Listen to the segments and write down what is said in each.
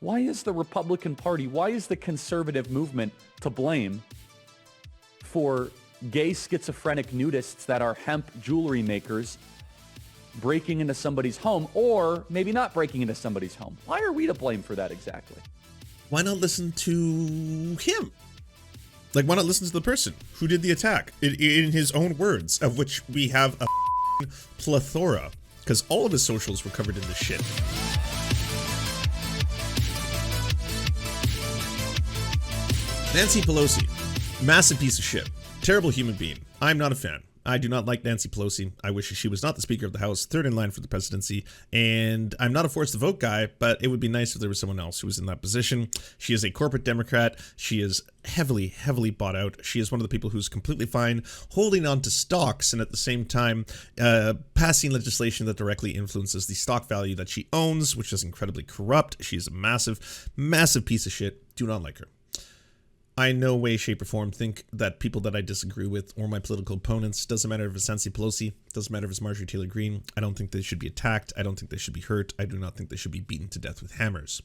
Why is the Republican Party, why is the conservative movement to blame for gay schizophrenic nudists that are hemp jewelry makers breaking into somebody's home, or maybe not breaking into somebody's home? Why are we to blame for that exactly? Why not listen to him? Like, why not listen to the person who did the attack in his own words, of which we have a plethora, because all of his socials were covered in this shit. Nancy Pelosi, massive piece of shit, terrible human being. I'm not a fan. I do not like Nancy Pelosi. I wish she was not the Speaker of the House, third in line for the presidency, and I'm not a forced to vote guy, but it would be nice if there was someone else who was in that position. She is a corporate Democrat. She is heavily bought out. She is one of the people who's completely fine holding on to stocks and at the same time passing legislation that directly influences the stock value that she owns, which is incredibly corrupt. She is a massive piece of shit. Do not like her. I in no way, shape, or form think that people that I disagree with or my political opponents, doesn't matter if it's Nancy Pelosi, doesn't matter if it's Marjorie Taylor Greene, I don't think they should be attacked. I don't think they should be hurt. I do not think they should be beaten to death with hammers.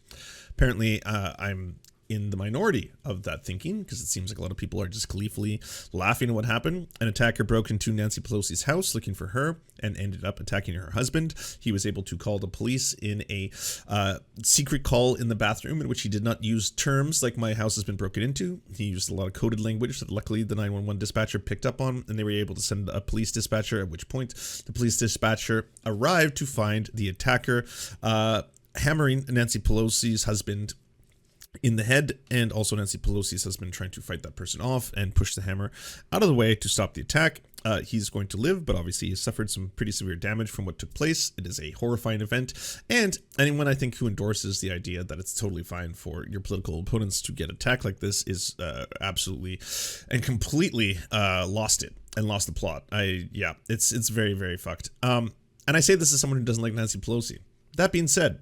Apparently, I'm in the minority of that thinking, because it seems like a lot of people are just gleefully laughing at what happened. An attacker broke into Nancy Pelosi's house looking for her and ended up attacking her husband. He was able to call the police in a secret call in the bathroom, in which he did not use terms like "my house has been broken into." He used a lot of coded language that luckily the 911 dispatcher picked up on, and they were able to send a police dispatcher, at which point the police dispatcher arrived to find the attacker hammering Nancy Pelosi's husband in the head, and also Nancy Pelosi's husband trying to fight that person off and push the hammer out of the way to stop the attack. He's going to live, but obviously he suffered some pretty severe damage from what took place. It is a horrifying event, and anyone I think who endorses the idea that it's totally fine for your political opponents to get attacked like this is absolutely and completely lost it and lost the plot. It's very fucked. And I say this as someone who doesn't like Nancy Pelosi. That being said,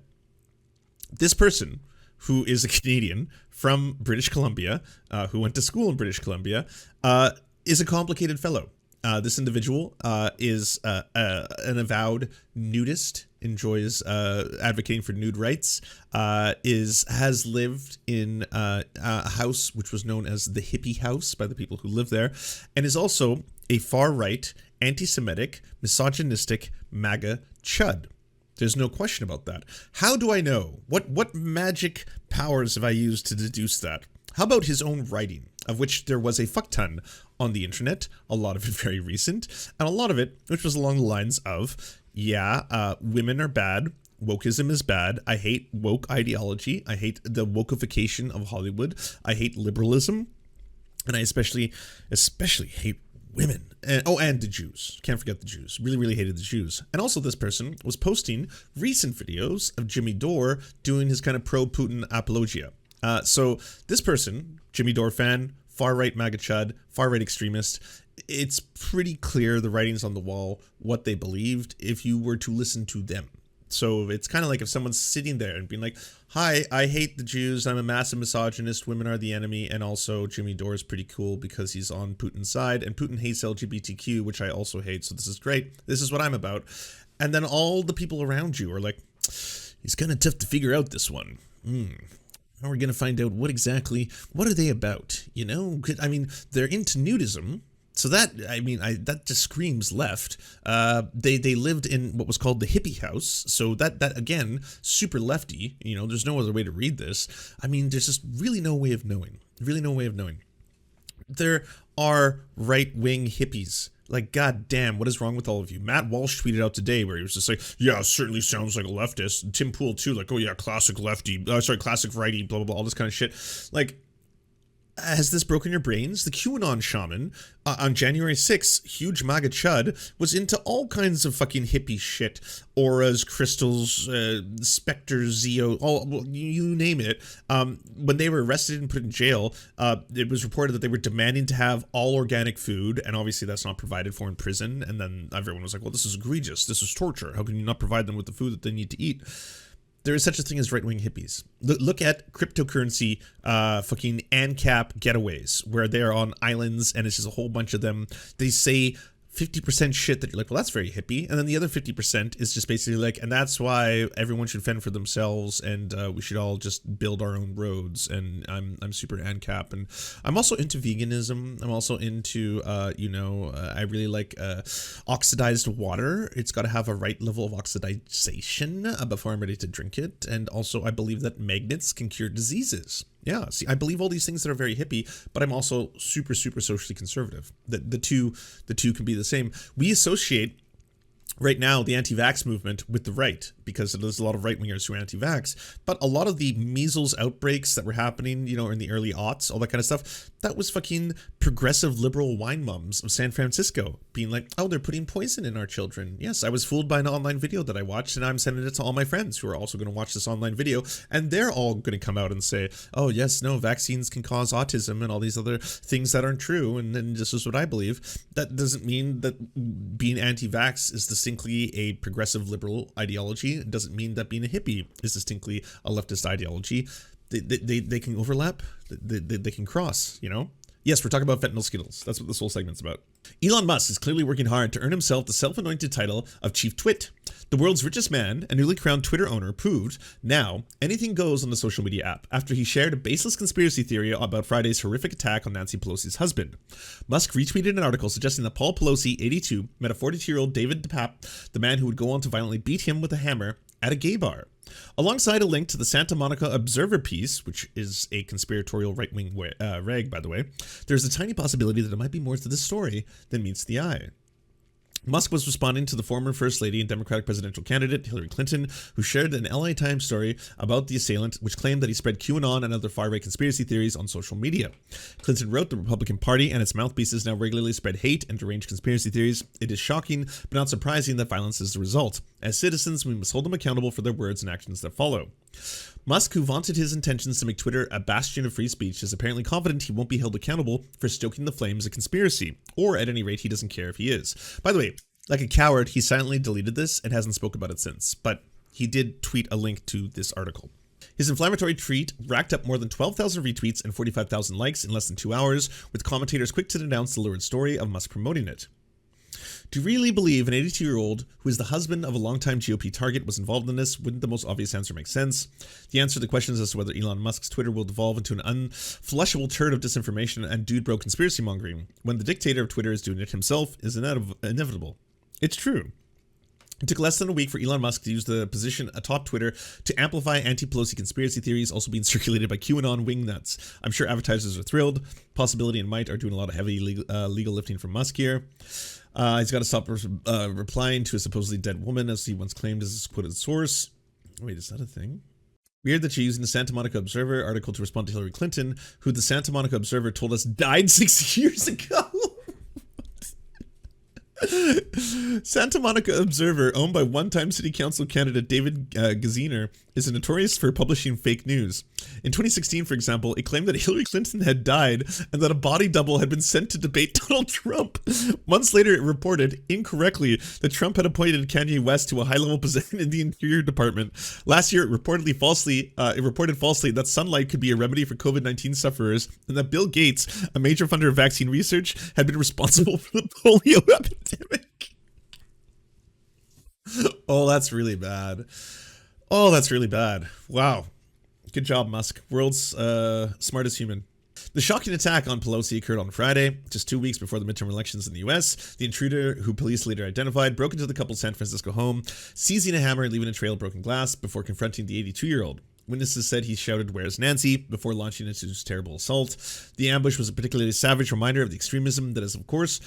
this person, who is a Canadian from British Columbia, who went to school in British Columbia, is a complicated fellow. This individual is an avowed nudist, enjoys advocating for nude rights, has lived in a house which was known as the Hippy house by the people who live there, and is also a far-right, anti-Semitic, misogynistic MAGA chud. There's no question about that. How do I know? What magic powers have I used to deduce that? How about his own writing, of which there was a fuck ton on the internet, a lot of it very recent, and a lot of it which was along the lines of, women are bad, wokeism is bad, I hate woke ideology, I hate the wokeification of Hollywood, I hate liberalism, and I especially hate women. And the Jews. Can't forget the Jews. Really hated the Jews. And also this person was posting recent videos of Jimmy Dore doing his kind of pro-Putin apologia. So this person, Jimmy Dore fan, far-right MAGA chud, far-right extremist, it's pretty clear the writing's on the wall, what they believed, if you were to listen to them. So it's kind of like if someone's sitting there and being like, hi, I hate the Jews, I'm a massive misogynist, women are the enemy, and also Jimmy Dore is pretty cool because he's on Putin's side, and Putin hates LGBTQ, which I also hate, so this is great, this is what I'm about. And then all the people around you are like, he's kind of tough to figure out this one. Now we're going to find out what are they about, you know? I mean, they're into nudism. So that, that just screams left. They lived in what was called the Hippy house. So that again, super lefty, you know, there's no other way to read this. I mean, there's just really no way of knowing. There are right-wing hippies. Like, goddamn, what is wrong with all of you? Matt Walsh tweeted out today where he was just like, yeah, it certainly sounds like a leftist. And Tim Pool too, like, oh yeah, classic lefty, classic righty, blah, blah, blah, all this kind of shit. Like, has this broken your brains? The QAnon shaman on January 6th, huge MAGA chud, was into all kinds of fucking hippie shit. Auras, crystals, specters, Zeo, you name it. When they were arrested and put in jail, it was reported that they were demanding to have all organic food, and obviously that's not provided for in prison. And then everyone was like, well, this is egregious. This is torture. How can you not provide them with the food that they need to eat? There is such a thing as right-wing hippies. Look at cryptocurrency fucking ANCAP getaways, where they're on islands and it's just a whole bunch of them. They say 50% shit that you're like, well, that's very hippie. And then the other 50% is just basically like, and that's why everyone should fend for themselves, and we should all just build our own roads. And I'm super ANCAP. And I'm also into veganism. I'm also into, I really like oxidized water. It's got to have a right level of oxidization before I'm ready to drink it. And also I believe that magnets can cure diseases. Yeah, see, I believe all these things that are very hippie, but I'm also super, super socially conservative. The two can be the same. We associate right now the anti-vax movement with the right, because there's a lot of right-wingers who are anti-vax, but a lot of the measles outbreaks that were happening, in the early aughts, all that kind of stuff, that was fucking progressive liberal wine mums of San Francisco being like, oh, they're putting poison in our children. Yes, I was fooled by an online video that I watched, and I'm sending it to all my friends who are also going to watch this online video, and they're all going to come out and say, oh, yes, no, vaccines can cause autism and all these other things that aren't true, and then this is what I believe. That doesn't mean that being anti-vax is distinctly a progressive liberal ideology. It doesn't mean that being a hippie is distinctly a leftist ideology. They can overlap. They can cross, Yes, we're talking about fentanyl Skittles. That's what this whole segment's about. Elon Musk is clearly working hard to earn himself the self-anointed title of Chief Twit. The world's richest man and newly crowned Twitter owner proved now anything goes on the social media app after he shared a baseless conspiracy theory about Friday's horrific attack on Nancy Pelosi's husband. Musk retweeted an article suggesting that Paul Pelosi, 82, met a 42-year-old David DePape, the man who would go on to violently beat him with a hammer at a gay bar. Alongside a link to the Santa Monica Observer piece, which is a conspiratorial right-wing rag, by the way, there's a tiny possibility that it might be more to this story than meets the eye. Musk was responding to the former First Lady and Democratic presidential candidate Hillary Clinton, who shared an LA Times story about the assailant, which claimed that he spread QAnon and other far-right conspiracy theories on social media. Clinton wrote, the Republican Party and its mouthpieces now regularly spread hate and deranged conspiracy theories. It is shocking, but not surprising that violence is the result. As citizens, we must hold them accountable for their words and actions that follow. Musk, who vaunted his intentions to make Twitter a bastion of free speech, is apparently confident he won't be held accountable for stoking the flames of conspiracy, or at any rate, he doesn't care if he is. By the way, like a coward, he silently deleted this and hasn't spoke about it since, but he did tweet a link to this article. His inflammatory tweet racked up more than 12,000 retweets and 45,000 likes in less than 2 hours, with commentators quick to denounce the lurid story of Musk promoting it. Do you really believe an 82-year-old who is the husband of a longtime GOP target was involved in this? Wouldn't the most obvious answer make sense? The answer to the questions as to whether Elon Musk's Twitter will devolve into an unflushable turd of disinformation and dude bro conspiracy mongering when the dictator of Twitter is doing it himself is inevitable. It's true. It took less than a week for Elon Musk to use the position atop Twitter to amplify anti-Pelosi conspiracy theories also being circulated by QAnon wingnuts. I'm sure advertisers are thrilled. Possibility and Might are doing a lot of heavy legal lifting from Musk here. He's got to stop replying to a supposedly dead woman, as he once claimed as his quoted source. Wait, is that a thing? Weird that you're using the Santa Monica Observer article to respond to Hillary Clinton, who the Santa Monica Observer told us died 6 years ago. Santa Monica Observer, owned by one-time city council candidate David Gaziner, is notorious for publishing fake news. In 2016, for example, it claimed that Hillary Clinton had died and that a body double had been sent to debate Donald Trump. Months later, it reported, incorrectly, that Trump had appointed Kanye West to a high-level position in the Interior Department. Last year, it reported falsely that sunlight could be a remedy for COVID-19 sufferers, and that Bill Gates, a major funder of vaccine research, had been responsible for the polio epidemic. Oh, that's really bad. Oh, that's really bad. Wow. Good job, Musk. World's smartest human. The shocking attack on Pelosi occurred on Friday, just 2 weeks before the midterm elections in the US. The intruder, who police later identified, broke into the couple's San Francisco home, seizing a hammer and leaving a trail of broken glass before confronting the 82-year-old. Witnesses said he shouted, "Where's Nancy?" before launching into his terrible assault. The ambush was a particularly savage reminder of the extremism that has, of course,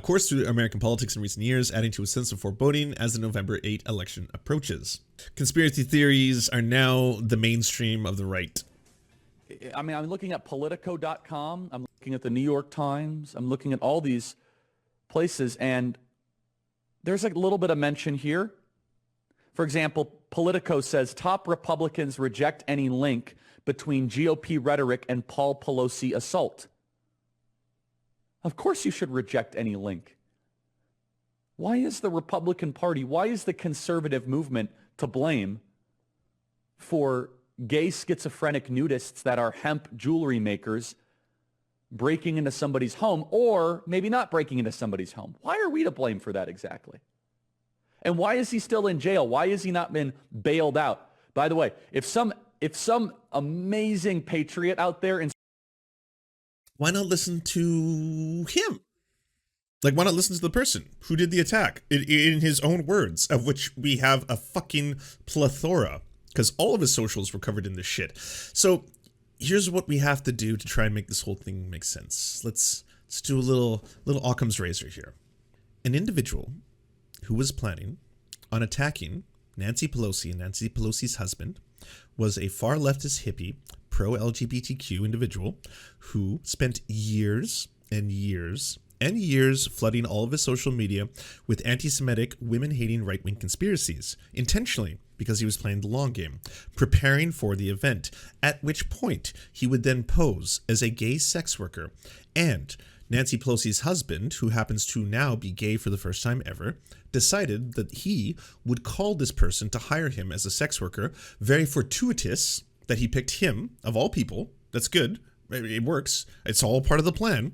coursed through American politics in recent years, adding to a sense of foreboding as the November 8 election approaches. Conspiracy theories are now the mainstream of the right. I mean, I'm looking at Politico.com. I'm looking at the New York Times. I'm looking at all these places, and there's a little bit of mention here. For example, Politico says top Republicans reject any link between GOP rhetoric and Paul Pelosi assault. Of course you should reject any link. Why is the Republican Party, why is the conservative movement to blame for gay schizophrenic nudists that are hemp jewelry makers breaking into somebody's home, or maybe not breaking into somebody's home. Why are we to blame for that exactly? And why is he still in jail? Why has he not been bailed out? By the way, if some amazing patriot out there, why not listen to him? Like, why not listen to the person who did the attack in his own words, of which we have a fucking plethora, because all of his socials were covered in this shit. So here's what we have to do to try and make this whole thing make sense. Let's do a little Occam's razor here. An individual who was planning on attacking Nancy Pelosi and Nancy Pelosi's husband was a far leftist hippie, pro-LGBTQ individual who spent years and years and years flooding all of his social media with anti-Semitic, women-hating right-wing conspiracies, intentionally, because he was playing the long game, preparing for the event, at which point he would then pose as a gay sex worker. And Nancy Pelosi's husband, who happens to now be gay for the first time ever, decided that he would call this person to hire him as a sex worker. Very fortuitous that he picked him, of all people. That's good. It works. It's all part of the plan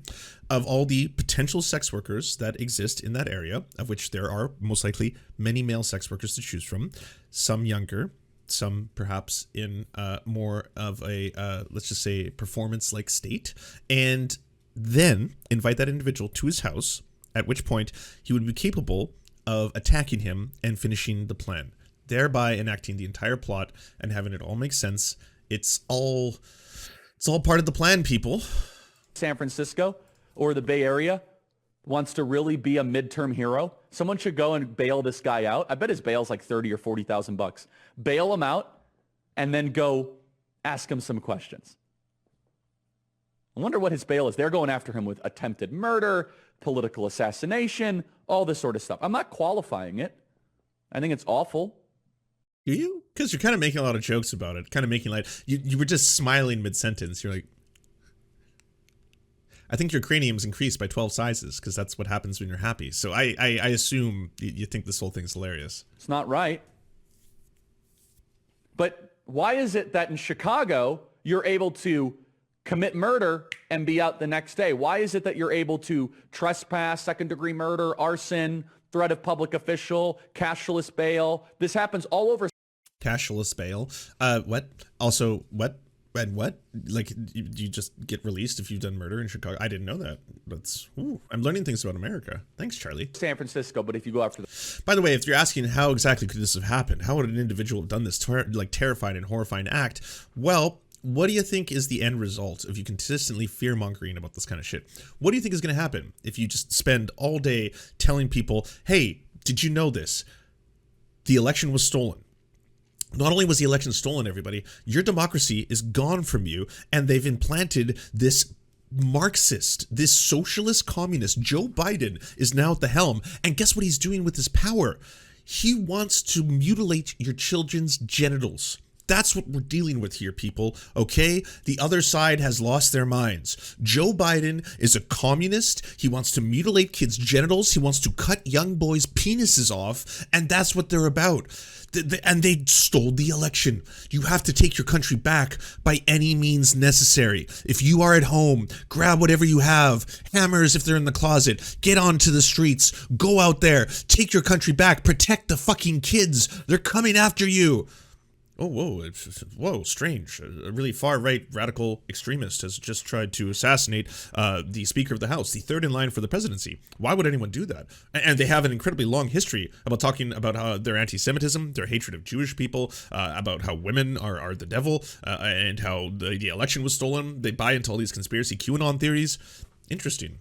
of all the potential sex workers that exist in that area, of which there are most likely many male sex workers to choose from, some younger, some perhaps in more of a, let's just say, performance-like state, and then invite that individual to his house, at which point he would be capable of attacking him and finishing the plan, thereby enacting the entire plot and having it all make sense. It's all part of the plan, people. San Francisco or the Bay Area wants to really be a midterm hero, someone should go and bail this guy out. I bet his bail's like 30 or 40,000 bucks. Bail him out and then go ask him some questions. I wonder what his bail is. They're going after him with attempted murder, political assassination, all this sort of stuff. I'm not qualifying it. I think it's awful. Do you? Because you're kind of making a lot of jokes about it, kind of making light. You were just smiling mid-sentence. You're like, I think your cranium's increased by 12 sizes, because that's what happens when you're happy. So I assume you think this whole thing's hilarious. It's not right. But why is it that in Chicago, you're able to commit murder and be out the next day? Why is it that you're able to trespass, second-degree murder, arson, threat of public official, cashless bail? This happens all over. Cashless bail? What? Also, what? And what? Like, you just get released if you've done murder in Chicago? I didn't know that. I'm learning things about America. Thanks, Charlie. San Francisco, but if you go after By the way, if you're asking how exactly could this have happened, how would an individual have done this terrifying and horrifying act? Well, what do you think is the end result of you consistently fear-mongering about this kind of shit? What do you think is going to happen if you just spend all day telling people, hey, did you know this? The election was stolen. Not only was the election stolen, everybody, your democracy is gone from you, and they've implanted this Marxist, this socialist communist. Joe Biden is now at the helm, and guess what he's doing with his power? He wants to mutilate your children's genitals. That's what we're dealing with here, people, okay? The other side has lost their minds. Joe Biden is a communist. He wants to mutilate kids' genitals. He wants to cut young boys' penises off, and that's what they're about. And they stole the election. You have to take your country back by any means necessary. If you are at home, grab whatever you have, hammers if they're in the closet, get onto the streets, go out there, take your country back, protect the fucking kids. They're coming after you. Oh, whoa, strange. A really far-right radical extremist has just tried to assassinate the Speaker of the House, the third in line for the presidency. Why would anyone do that? And they have an incredibly long history about talking about how their anti-Semitism, their hatred of Jewish people, about how women are the devil, and how the election was stolen. They buy into all these conspiracy QAnon theories. Interesting.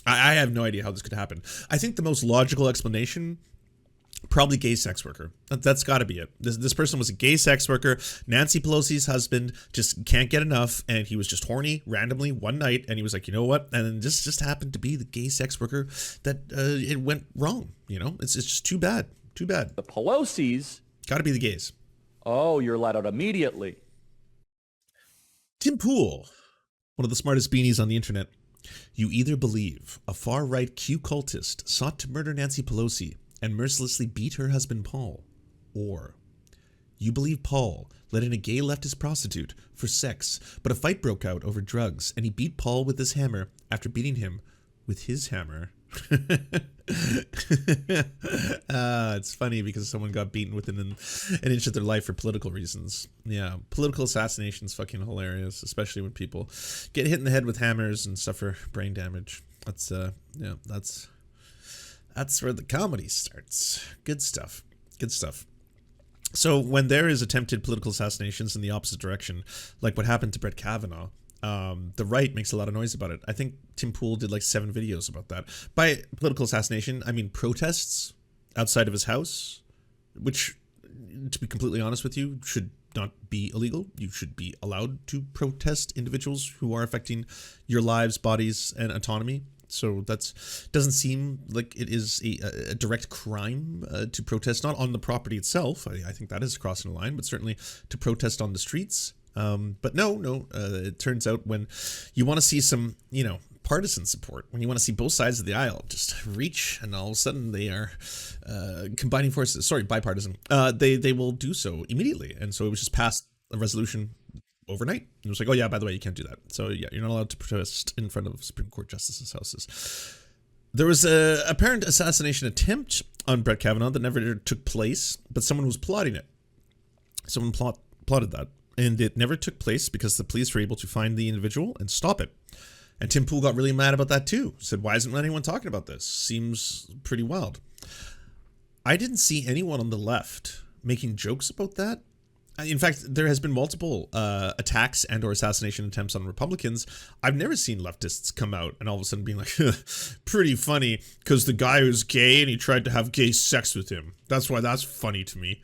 I have no idea how this could happen. I think the most logical explanation, probably gay sex worker. That's got to be it. This person was a gay sex worker. Nancy Pelosi's husband just can't get enough, and he was just horny randomly one night, and he was like, you know what? And then this just happened to be the gay sex worker that it went wrong. You know, it's just too bad. Too bad. The Pelosi's. Got to be the gays. Oh, you're let out immediately. Tim Pool, one of the smartest beanies on the internet. You either believe a far-right Q cultist sought to murder Nancy Pelosi and mercilessly beat her husband Paul, or You believe Paul let in a gay leftist prostitute for sex, but a fight broke out over drugs, and he beat Paul with his hammer after beating him with his hammer. It's funny because someone got beaten within an inch of their life for political reasons. Yeah, political assassination is fucking hilarious, especially when people get hit in the head with hammers and suffer brain damage. That's where the comedy starts. Good stuff. Good stuff. So when there is attempted political assassinations in the opposite direction, like what happened to Brett Kavanaugh, the right makes a lot of noise about it. I think Tim Pool did like 7 videos about that. By political assassination, I mean protests outside of his house, which, to be completely honest with you, should not be illegal. You should be allowed to protest individuals who are affecting your lives, bodies, and autonomy. So that doesn't seem like it is a direct crime to protest, not on the property itself. I think that is crossing a line, but certainly to protest on the streets. But no, it turns out when you want to see some, partisan support, when you want to see both sides of the aisle just reach, and all of a sudden they are combining forces, bipartisan, they will do so immediately. And so it was just passed a resolution overnight. And it was like, oh yeah, by the way, you can't do that. So yeah, you're not allowed to protest in front of Supreme Court justices' houses. There was a apparent assassination attempt on Brett Kavanaugh that never took place, but someone was plotting it. Someone plotted that. And it never took place because the police were able to find the individual and stop it. And Tim Pool got really mad about that too. Said, why isn't anyone talking about this? Seems pretty wild. I didn't see anyone on the left making jokes about that. In fact, there has been multiple attacks and or assassination attempts on Republicans. I've never seen leftists come out and all of a sudden being like, pretty funny because the guy was gay and he tried to have gay sex with him. That's why that's funny to me.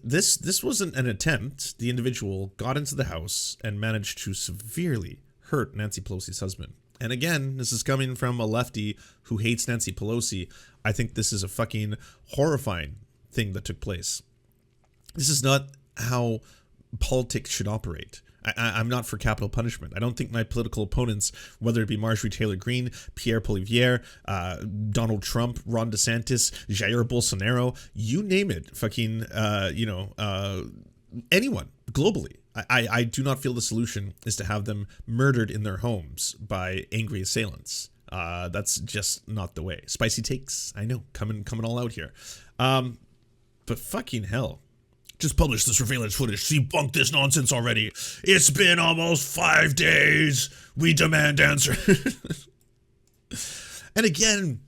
This wasn't an attempt. The individual got into the house and managed to severely hurt Nancy Pelosi's husband. And again, this is coming from a lefty who hates Nancy Pelosi. I think this is a fucking horrifying thing that took place. This is not how politics should operate. I'm not for capital punishment. I don't think my political opponents, whether it be Marjorie Taylor Greene, Pierre Poilievre, Donald Trump, Ron DeSantis, Jair Bolsonaro, you name it, fucking, anyone globally. I do not feel the solution is to have them murdered in their homes by angry assailants. That's just not the way. Spicy takes, I know, coming all out here. But fucking hell. Just publish the surveillance footage. Debunk this nonsense already. It's been almost 5 days. We demand answers. And again,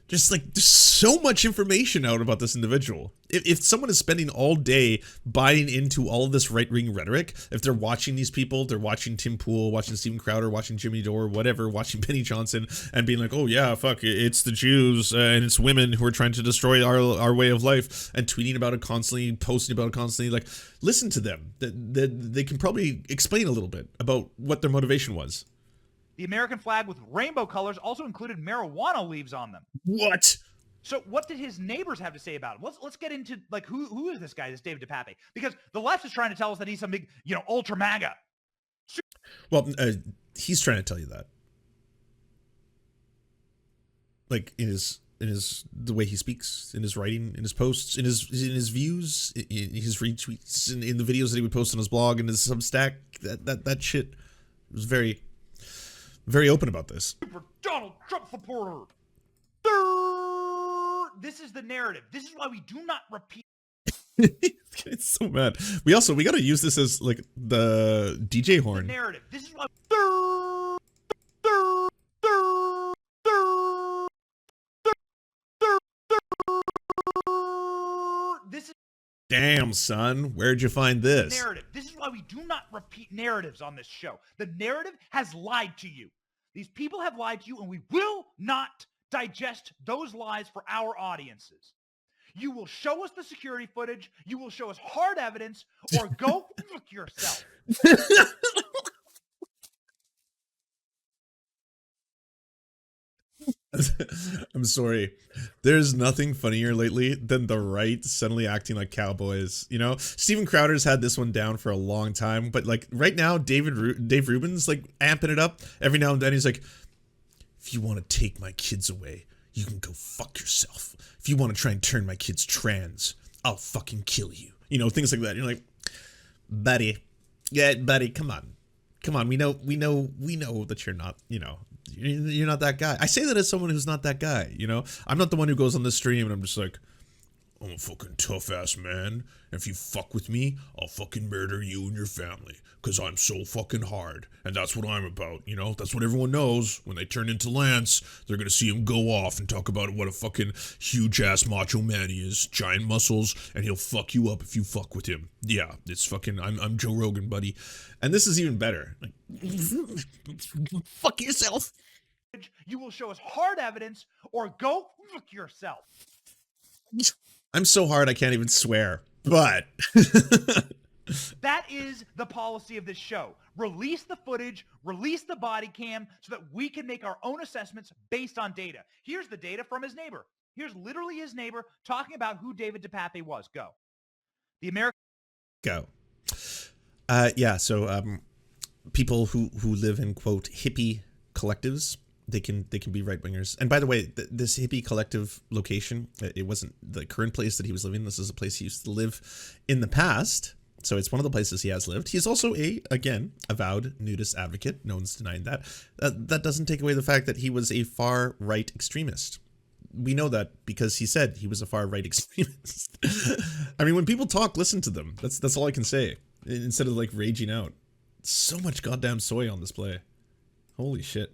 just like there's so much information out about this individual. If someone is spending all day buying into all of this right-wing rhetoric, if they're watching these people, they're watching Tim Pool, watching Steven Crowder, watching Jimmy Dore, whatever, watching Benny Johnson, and being like, oh yeah, fuck, it's the Jews and it's women who are trying to destroy our way of life, and tweeting about it constantly, posting about it constantly, like, listen to them. They can probably explain a little bit about what their motivation was. The American flag with rainbow colors also included marijuana leaves on them. What? So what did his neighbors have to say about him? Let's get into, like, who is this guy, this David DePape? Because the left is trying to tell us that he's some big, ultra MAGA. Well, he's trying to tell you that. Like, in his the way he speaks, in his writing, in his posts, in his views, in his retweets, in the videos that he would post on his blog and his Substack, that shit was very, very open about this. Super Donald Trump supporter. This is the narrative. This is why we do not repeat. It's so mad. We got to use this as like the DJ horn. The narrative. This is why. This is. Damn, son, where'd you find this? Narrative. This is why we do not repeat narratives on this show. The narrative has lied to you. These people have lied to you, and we will not digest those lies for our audiences. You will show us the security footage, you will show us hard evidence, or go fuck yourself. I'm sorry. There's nothing funnier lately than the right suddenly acting like cowboys. Steven Crowder's had this one down for a long time, but like right now, Dave Rubin's like amping it up. Every now and then he's like, if you want to take my kids away, you can go fuck yourself. If you want to try and turn my kids trans, I'll fucking kill you. You know, things like that. You're like, buddy, come on. We know that you're not, you know, you're not that guy. I say that as someone who's not that guy, you know. I'm not the one who goes on this stream and I'm just like, I'm a fucking tough ass man. If you fuck with me, I'll fucking murder you and your family. Cause I'm so fucking hard. And that's what I'm about, you know? That's what everyone knows. When they turn into Lance, they're gonna see him go off and talk about what a fucking huge ass macho man he is. Giant muscles, and he'll fuck you up if you fuck with him. Yeah, it's fucking, I'm Joe Rogan, buddy. And this is even better. Like, fuck yourself. You will show us hard evidence or go fuck yourself. I'm so hard I can't even swear, but that is the policy of this show. Release the footage, release the body cam so that we can make our own assessments based on data. Here's the data from his neighbor. Here's literally his neighbor talking about who David DePape was. Go. The American. Go. So people who live in, quote, hippie collectives, they can be right wingers. And by the way, this hippie collective location, it wasn't the current place that he was living. This is a place he used to live in the past. So it's one of the places he has lived. He's also again, avowed nudist advocate. No one's denying that. That doesn't take away the fact that he was a far right extremist. We know that because he said he was a far right extremist. I mean, when people talk, listen to them. That's all I can say. Instead of like raging out. So much goddamn soy on display. Holy shit.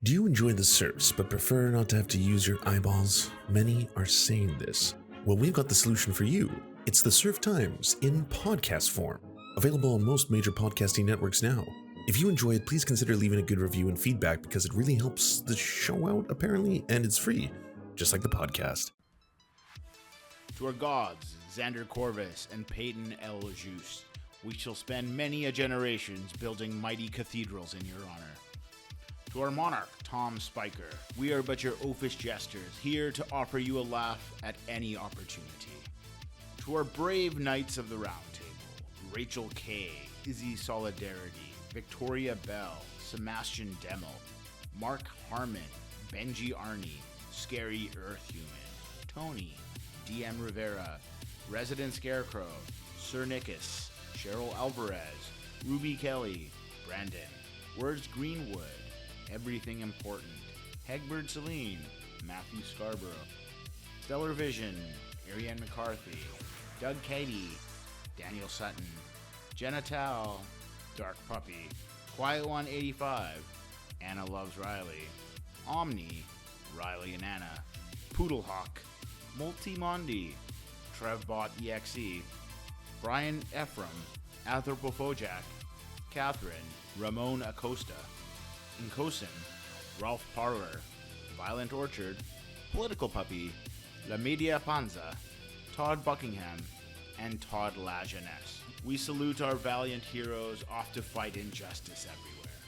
Do you enjoy the Serfs but prefer not to have to use your eyeballs? Many are saying this. Well, we've got the solution for you. It's the Serf Times in podcast form. Available on most major podcasting networks now. If you enjoy it, please consider leaving a good review and feedback because it really helps the show out, apparently, and it's free, just like the podcast. To our gods, Xander Corvus and Peyton L. Juste, we shall spend many a generations building mighty cathedrals in your honor. To our monarch, Tom Spiker, we are but your oafish jesters, here to offer you a laugh at any opportunity. To our brave knights of the Round Table, Rachel K., Izzy Solidarity, Victoria Bell, Sebastian Demmel, Mark Harmon, Benji Arney, Scary Earthhuman, Tony, DM Rivera, Resident Scarecrow, Sir Nickus, Cheryl Alvarez, Ruby Kelly, Brandon, Words Greenwood, Everything Important, Hegbert Celine, Matthew Scarborough, Stellar Vision, Ariane McCarthy, Doug Cady, Daniel Sutton, Jenna Tao, Dark Puppy, Quiet One 85, Anna Loves Riley, Omni, Riley and Anna, Poodlehawk, Multimondi, Trevbot EXE, Brian Ephraim, Anthropophojack, Catherine, Ramon Acosta, Nkosin, Ralph Parler, Violent Orchard, Political Puppy, La Media Panza, Todd Buckingham, and Todd La Jeunesse. We salute our valiant heroes off to fight injustice everywhere.